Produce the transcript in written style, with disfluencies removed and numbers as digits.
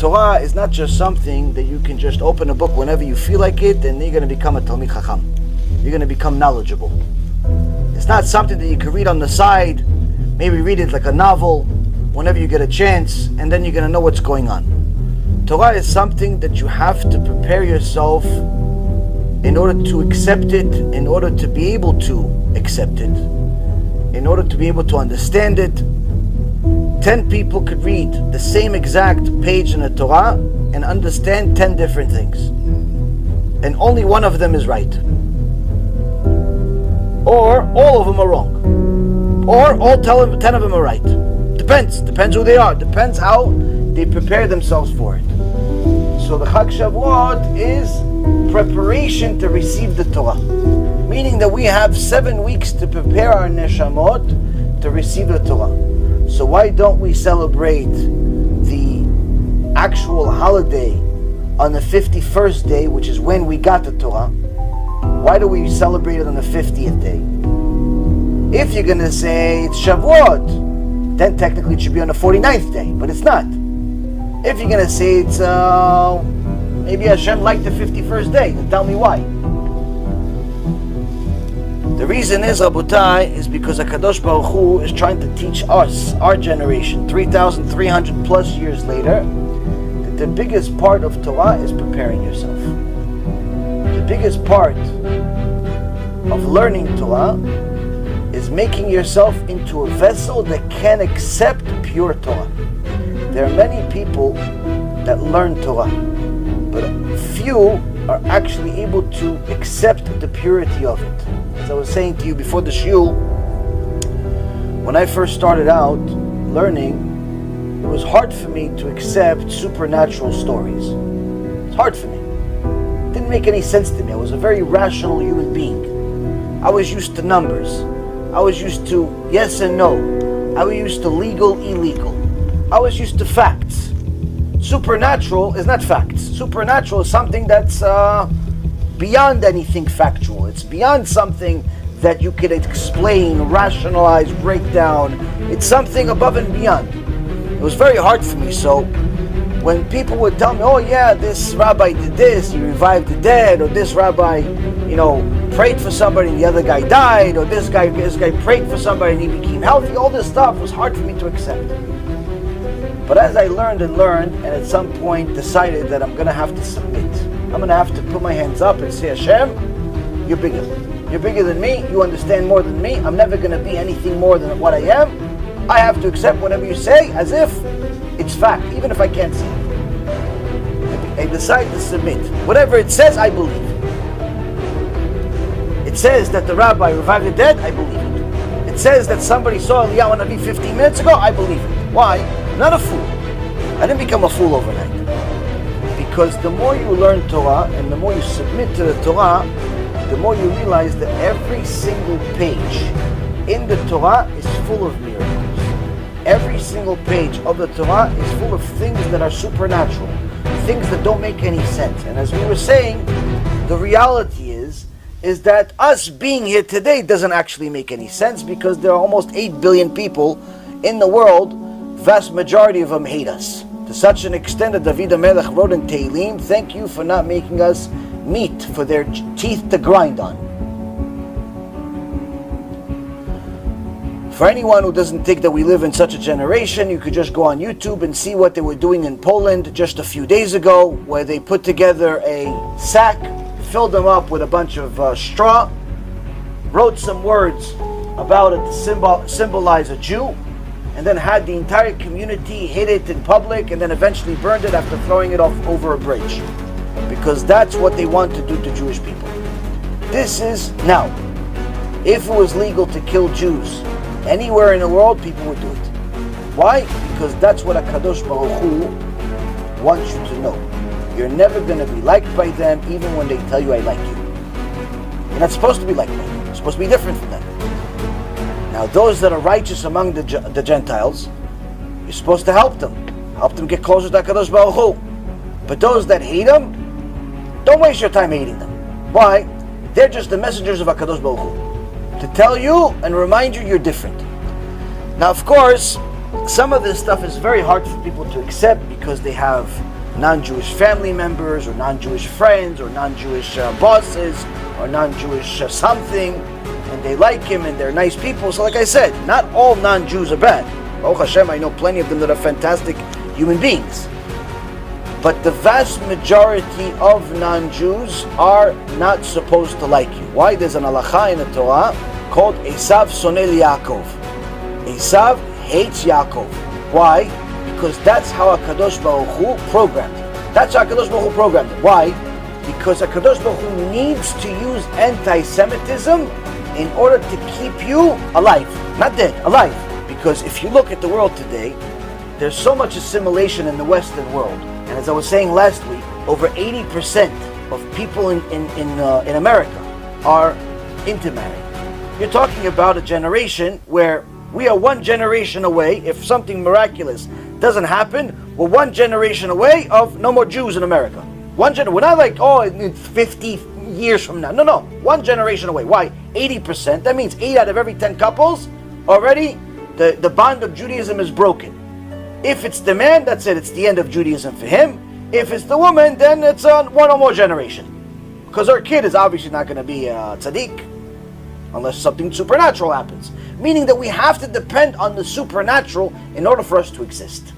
Torah is not just something that you can just open a book whenever you feel like it and you're going to become a Talmid Chacham. You're going to become knowledgeable. It's not something that you can read on the side, maybe read it like a novel whenever you get a chance, and then you're going to know what's going on. Torah is something that you have to prepare yourself in order to accept it, in order to be able to accept it, in order to be able to understand it. 10 people could read the same exact page in the Torah and understand 10 different things. And only one of them is right. Or all of them are wrong. Or all 10 of them are right. Depends who they are. Depends how they prepare themselves for it. So the Chag Shavuot is preparation to receive the Torah. Meaning that we have 7 weeks to prepare our neshamot to receive the Torah. So why don't we celebrate the actual holiday on the 51st day, which is when we got the Torah? Why do we celebrate it on the 50th day? If you're going to say it's Shavuot, then technically it should be on the 49th day, but it's not. If you're going to say it's maybe Hashem liked the 51st day, then tell me why. The reason is, Rabotai, is because HaKadosh Baruch Hu is trying to teach us, our generation, 3,300 plus years later, that the biggest part of Torah is preparing yourself. The biggest part of learning Torah is making yourself into a vessel that can accept pure Torah. There are many people that learn Torah, but few are actually able to accept the purity of it. As I was saying to you before the shiur, when I first started out learning, it was hard for me to accept supernatural stories. It's hard for me. It didn't make any sense to me. I was a very rational human being. I was used to numbers. I was used to yes and no. I was used to legal, illegal. I was used to facts. Supernatural is not facts. Supernatural is something that's beyond anything factual. It's beyond something that you could explain, rationalize, break down. It's something above and beyond. It was very hard for me. So when people would tell me, oh yeah, this rabbi did this, he revived the dead, or this rabbi, prayed for somebody and the other guy died, or this guy prayed for somebody and he became healthy, all this stuff was hard for me to accept. But as I learned and at some point decided that I'm going to have to submit. I'm going to have to put my hands up and say, Hashem, you're bigger. You're bigger than me. You understand more than me. I'm never going to be anything more than what I am. I have to accept whatever you say as if it's fact, even if I can't see it. I decide to submit. Whatever it says, I believe. It says that the rabbi revived the dead, I believe it. It says that somebody saw Eliyahu Navi 15 minutes ago, I believe it. Why? I'm not a fool. I didn't become a fool overnight. Because the more you learn Torah and the more you submit to the Torah, the more you realize that every single page in the Torah is full of miracles. Every single page of the Torah is full of things that are supernatural, things that don't make any sense. And as we were saying, the reality is that us being here today doesn't actually make any sense because there are almost 8 billion people in the world. Vast majority of them hate us. To such an extent that David HaMelech wrote in Tehillim, thank you for not making us meat for their teeth to grind on. For anyone who doesn't think that we live in such a generation, you could just go on YouTube and see what they were doing in Poland just a few days ago, where they put together a sack, filled them up with a bunch of straw, wrote some words about it to symbolize a Jew, and then had the entire community hit it in public and then eventually burned it after throwing it off over a bridge. Because that's what they want to do to Jewish people. This is now. If it was legal to kill Jews anywhere in the world, people would do it. Why? Because that's what HaKadosh Baruch Hu wants you to know. You're never going to be liked by them even when they tell you I like you. You're not supposed to be liked by them. You're supposed to be different from them. Now those that are righteous among the Gentiles, you're supposed to help them get closer to HaKadosh Baruch Hu. But those that hate them, don't waste your time hating them. Why? They're just the messengers of HaKadosh Baruch Hu, to tell you and remind you you're different. Now of course, some of this stuff is very hard for people to accept because they have non-Jewish family members or non-Jewish friends or non-Jewish bosses or non-Jewish something, and they like him and they're nice people. So like I said, not all non-Jews are bad. Baruch Hashem, I know plenty of them that are fantastic human beings. But the vast majority of non-Jews are not supposed to like you. Why? There's an halacha in the Torah called Esav sonel Yaakov. Esav hates Yaakov. Why? Because that's how HaKadosh Baruch Hu programmed him. That's how HaKadosh Baruch Hu programmed him. Why? Because HaKadosh Baruch Hu needs to use anti-Semitism in order to keep you alive. Not dead, alive. Because if you look at the world today, there's so much assimilation in the Western world. And as I was saying last week, over 80% of people in America are intermarried. You're talking about a generation where we are one generation away. If something miraculous doesn't happen, we're one generation away of no more Jews in America. We're not like, oh, in 50 years from now. No, one generation away. Why? 80%. That means 8 out of every 10 couples already, the bond of Judaism is broken. If it's the man, that's it. It's the end of Judaism for him. If it's the woman, then it's on one or more generation. Because our kid is obviously not going to be a tzaddik unless something supernatural happens. Meaning that we have to depend on the supernatural in order for us to exist.